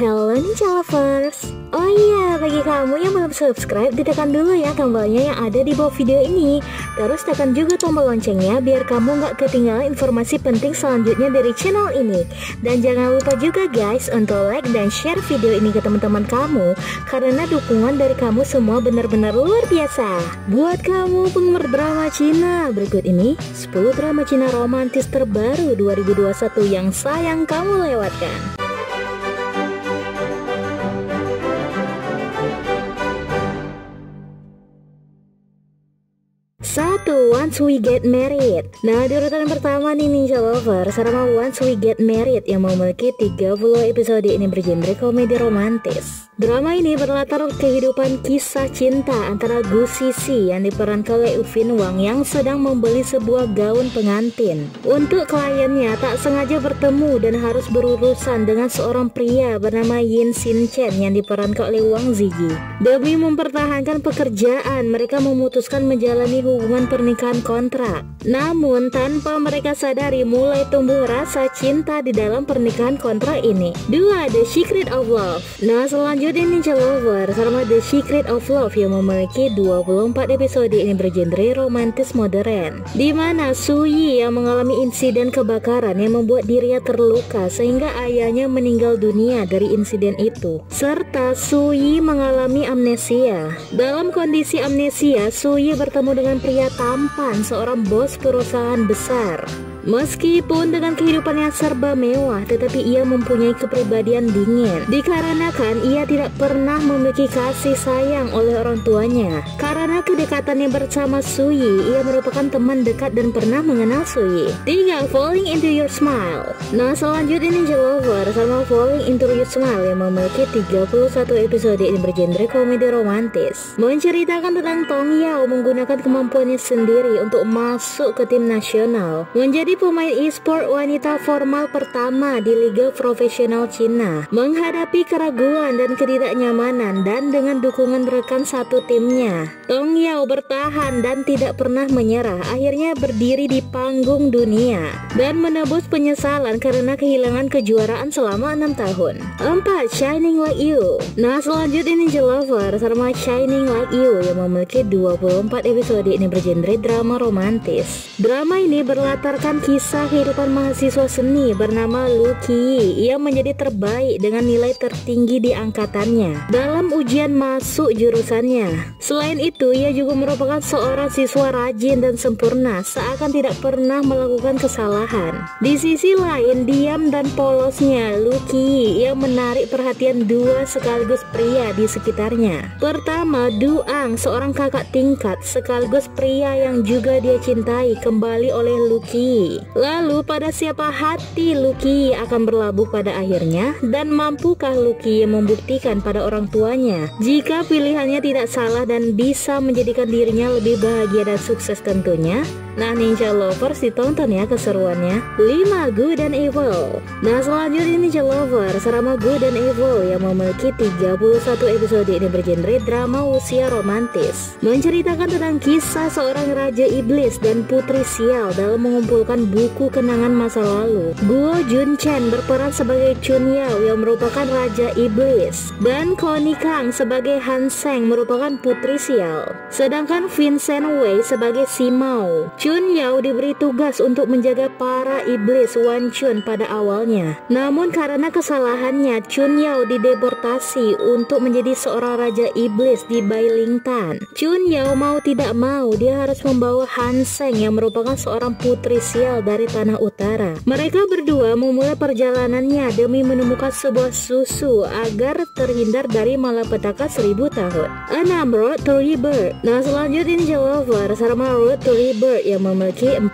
Hello Ninja Lovers. Oh iya, bagi kamu yang belum subscribe, ditekan dulu ya tombolnya yang ada di bawah video ini. Terus tekan juga tombol loncengnya biar kamu gak ketinggalan informasi penting selanjutnya dari channel ini. Dan jangan lupa juga guys untuk like dan share video ini ke teman-teman kamu, karena dukungan dari kamu semua benar-benar luar biasa. Buat kamu penggemar drama Cina, berikut ini 10 drama Cina romantis terbaru 2021 yang sayang kamu lewatkan. 1. Once We Get Married. Nah, di urutan pertama nih Ninja Lovers, drama Once We Get Married yang memiliki 30 episode ini bergenre komedi romantis. Drama ini berlatar kehidupan kisah cinta antara Gu Sisi yang diperankan oleh Ufin Wang yang sedang membeli sebuah gaun pengantin untuk kliennya, tak sengaja bertemu dan harus berurusan dengan seorang pria bernama Yin Xin Chen yang diperankan oleh Wang Ziji. Demi mempertahankan pekerjaan, mereka memutuskan menjalani hubungan pernikahan kontrak. Namun tanpa mereka sadari mulai tumbuh rasa cinta di dalam pernikahan kontrak ini. 2. The Secret of Love. Nah, selanjutnya Ninja Lovers, drama The Secret of Love yang memiliki 24 episode ini bergenre romantis modern, di mana Suyi yang mengalami insiden kebakaran yang membuat dirinya terluka sehingga ayahnya meninggal dunia dari insiden itu, serta Suyi mengalami amnesia. Dalam kondisi amnesia, Suyi bertemu dengan pria tampan, seorang bos perusahaan besar. Meskipun dengan kehidupan yang serba mewah, tetapi ia mempunyai kepribadian dingin, dikarenakan ia tidak pernah memiliki kasih sayang oleh orang tuanya. Karena kedekatannya bersama Suyi, ia merupakan teman dekat dan pernah mengenal Suyi. 3. Falling Into Your Smile. Nah, selanjutnya Ninja Lovers, sama Falling Into Your Smile yang memiliki 31 episode ini bergenre komedi romantis, menceritakan tentang Tong Yao menggunakan kemampuannya sendiri untuk masuk ke tim nasional, menjadi pemain e-sport wanita formal pertama di Liga Profesional Cina. Menghadapi keraguan dan ketidaknyamanan dan dengan dukungan rekan satu timnya, Tong Yao bertahan dan tidak pernah menyerah, akhirnya berdiri di panggung dunia dan menebus penyesalan karena kehilangan kejuaraan selama 6 tahun. 4. Shining Like You. Nah, selanjutnya Ninja Lovers, drama Shining Like You yang memiliki 24 episode ini bergenre drama romantis. Drama ini berlatarkan kisah kehidupan mahasiswa seni bernama Lu Qi yang menjadi terbaik dengan nilai tertinggi di angkatannya dalam ujian masuk jurusannya. Selain itu, ia juga merupakan seorang siswa rajin dan sempurna, seakan tidak pernah melakukan kesalahan. Di sisi lain, diam dan polosnya Lu Qi yang menarik perhatian dua sekaligus pria di sekitarnya. Pertama, Du Ang, seorang kakak tingkat sekaligus pria yang juga dia cintai kembali oleh Lu Qi. Lalu pada siapa hati Lu Qi akan berlabuh pada akhirnya, dan mampukah Lu Qi membuktikan pada orang tuanya jika pilihannya tidak salah dan bisa menjadikan dirinya lebih bahagia dan sukses tentunya? Nah, Ninja Lovers, ditonton ya keseruannya. 5. Good and Evil. Nah, selanjutnya Ninja Lovers, drama Good and Evil yang memiliki 31 episode ini bergenre drama usia romantis, menceritakan tentang kisah seorang raja iblis dan putri sial dalam mengumpulkan buku kenangan masa lalu. Guo Jun Chen berperan sebagai Chun Yao yang merupakan raja iblis, dan Connie Kang sebagai Han Seng merupakan putri sial, sedangkan Vincent Wei sebagai Si Mao. Chun Yao diberi tugas untuk menjaga para iblis Wan Chun pada awalnya. Namun karena kesalahannya, Chun Yao dideportasi untuk menjadi seorang raja iblis di Bailingtan. Chun Yao mau tidak mau, dia harus membawa Han Seng yang merupakan seorang putri sial dari tanah utara. Mereka berdua memulai perjalanannya demi menemukan sebuah susu agar terhindar dari malapetaka 1000 tahun. 6. Road to Rebirth. Nah, selanjutnya Ninja Lovers, drama Road to Rebirth yang memiliki 46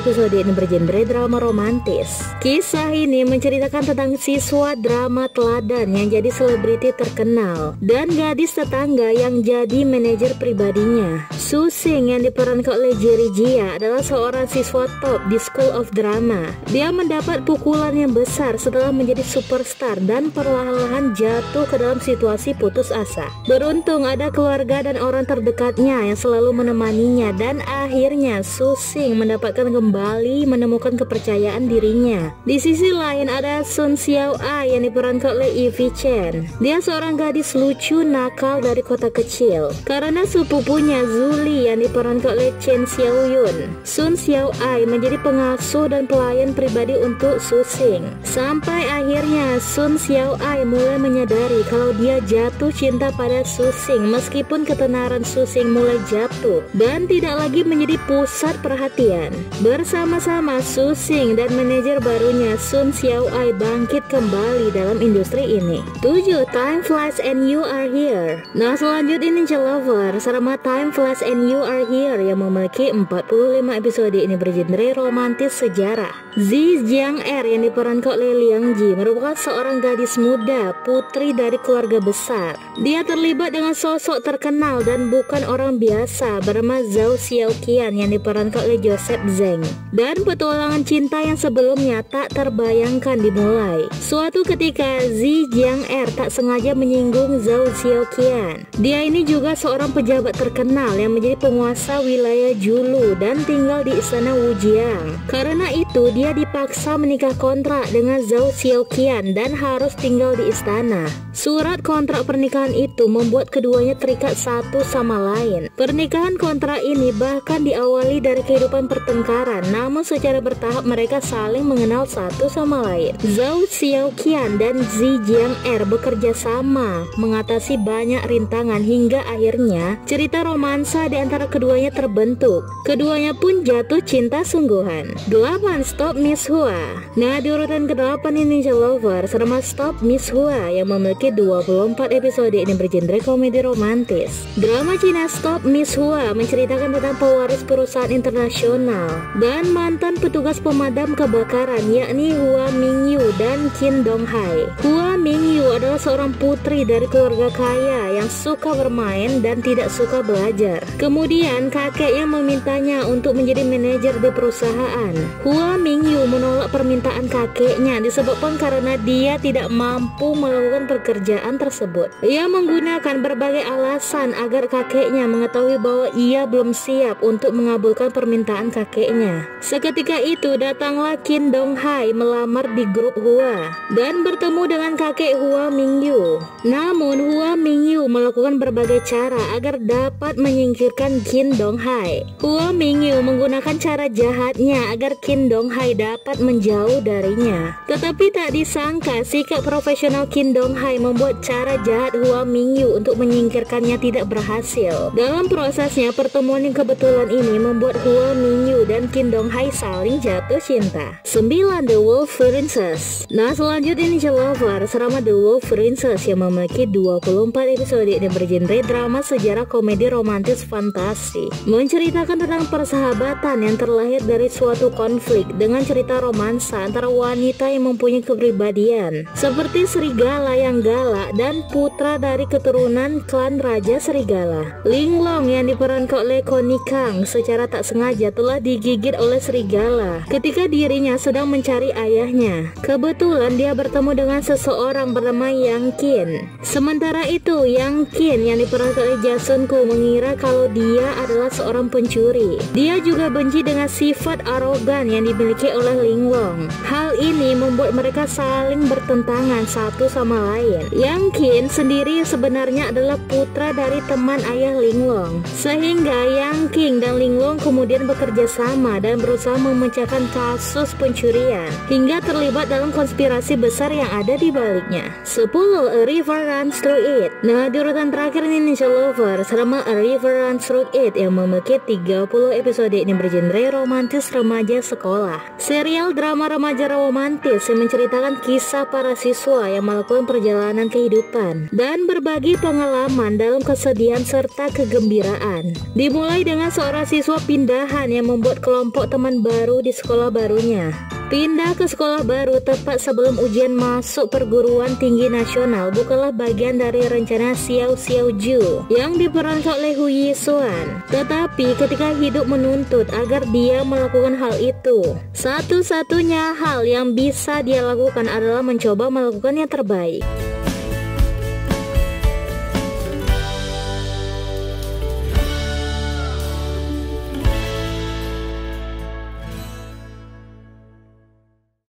episode ini bergenre drama romantis. Kisah ini menceritakan tentang siswa drama teladan yang jadi selebriti terkenal dan gadis tetangga yang jadi manajer pribadinya. Su Xing yang diperankan oleh Jerry Jia adalah seorang siswa top top di School of Drama. Dia mendapat pukulan yang besar setelah menjadi superstar dan perlahan-lahan jatuh ke dalam situasi putus asa. Beruntung ada keluarga dan orang terdekatnya yang selalu menemaninya dan akhirnya Su-sing mendapatkan kembali menemukan kepercayaan dirinya. Di sisi lain ada Sun Xiao-ai yang diperankan oleh Ivy Chen. Dia seorang gadis lucu nakal dari kota kecil. Karena sepupunya Zuli yang diperankan oleh Chen Xiaoyun, Sun Xiao-ai menjadi pengasuh dan pelayan pribadi untuk Su-sing. Sampai akhirnya Sun Xiao-ai mulai menyadari kalau dia jatuh cinta pada Su-sing meskipun ketenaran Su-sing mulai jatuh dan tidak lagi menjadi pusat perhatian. Bersama-sama Su-sing dan manajer barunya Sun Xiao-ai bangkit kembali dalam industri ini. 7. Time Flies and You Are Here. Nah, selanjutnya Ninja Lover sama Time Flies and You Are Here yang memiliki 45 episode ini bergenre romantis sejarah. Zi Jiang-er yang diperankan oleh Liang Ji merupakan seorang gadis muda, putri dari keluarga besar. Dia terlibat dengan sosok terkenal dan bukan orang biasa bernama Zhao Xiaoqian yang diperankan oleh Joseph Zheng. Dan petualangan cinta yang sebelumnya tak terbayangkan dimulai. Suatu ketika Zi Jiang-er tak sengaja menyinggung Zhao Xiaoqian. Dia ini juga seorang pejabat terkenal yang menjadi penguasa wilayah Julu dan tinggal di istana Wujiang. Karena itu dia dipaksa menikah kontrak dengan Zhao Xiaoqian dan harus tinggal di istana. Surat kontrak pernikahan itu membuat keduanya terikat satu sama lain. Pernikahan kontrak ini bahkan diawali dari kehidupan pertengkaran, namun secara bertahap mereka saling mengenal satu sama lain. Zhao Xiaoqian dan Zi Jiang-er bekerja sama mengatasi banyak rintangan hingga akhirnya cerita romansa di antara keduanya terbentuk. Keduanya pun jatuh cinta sungguhan. 8. Stop Miss Hua. Nah, di urutan ke-8 ini Ninja Lover sama Stop Miss Hua yang memiliki 24 episode ini bergenre komedi romantis. Drama Cina Stop Miss Hua menceritakan tentang pewaris perusahaan internasional dan mantan petugas pemadam kebakaran yakni Hua Mingyu dan Qin Donghai. Hua Mingyu adalah seorang putri dari keluarga kaya yang suka bermain dan tidak suka belajar. Kemudian kakeknya memintanya untuk menjadi manajer di perusahaan. Hua Mingyu menolak permintaan kakeknya disebabkan karena dia tidak mampu melakukan pekerjaan tersebut. Ia menggunakan berbagai alasan agar kakeknya mengetahui bahwa ia belum siap untuk mengabulkan permintaan kakeknya. Seketika itu datanglah Qin Donghai melamar di grup Hua dan bertemu dengan kakek Hua Mingyu. Namun Hua Mingyu melakukan berbagai cara agar dapat menyingkirkan Qin Donghai. Hua Mingyu menggunakan cara jahatnya agar Qin Donghai dapat menjauh darinya. Tetapi tak disangka sikap profesional Qin Donghai membuat cara jahat Hua Mingyu untuk menyingkirkannya tidak berhasil. Dalam prosesnya pertemuan yang kebetulan ini membuat Hua Mingyu dan Qin Donghai saling jatuh cinta. 9. The Wolf Princess. Nah, selanjutnya Ninja Lover sama The Wolf Princess yang memiliki 24 episode ini bergenre drama sejarah komedi romantis fantasi. Menceritakan tentang persahabatan yang terlahir dari suatu konflik dengan cerita romansa antara wanita yang mempunyai kepribadian seperti serigala yang galak dan putra dari keturunan klan Raja Serigala. Linglong yang diperankan oleh Connie Kang secara tak sengaja telah digigit oleh serigala ketika dirinya sedang mencari ayahnya. Kebetulan dia bertemu dengan seseorang bernama Yang Qin. Sementara itu Yang Qin yang diperankan oleh Jason Koo mengira kalau dia adalah seorang pencuri. Dia juga benci dengan sifat arogan yang dimiliki oleh Linglong. Hal ini membuat mereka saling bertentangan satu sama lain. Yang Qin sendiri sebenarnya adalah putra dari teman ayah Linglong, sehingga Yang Qin dan Linglong kemudian bekerja sama dan berusaha memecahkan kasus pencurian hingga terlibat dalam konspirasi besar yang ada di baliknya. 10. A River Runs Through It. Nah, di urutan terakhir ini Ninja Lover sama A River Runs Through It yang memiliki 30 episode ini bergenre romantis remaja sekolah. Serial drama remaja romantis yang menceritakan kisah para siswa yang melakukan perjalanan kehidupan dan berbagi pengalaman dalam kesedihan serta kegembiraan. Dimulai dengan seorang siswa pindahan yang membuat kelompok teman baru di sekolah barunya. Pindah ke sekolah baru tepat sebelum ujian masuk perguruan tinggi nasional bukanlah bagian dari rencana Xiao Xiaoju yang diperankan oleh Hu Yisuan. Tetapi ketika hidup menuntut agar dia melakukan hal itu, satu-satunya hal yang bisa dia lakukan adalah mencoba melakukan yang terbaik.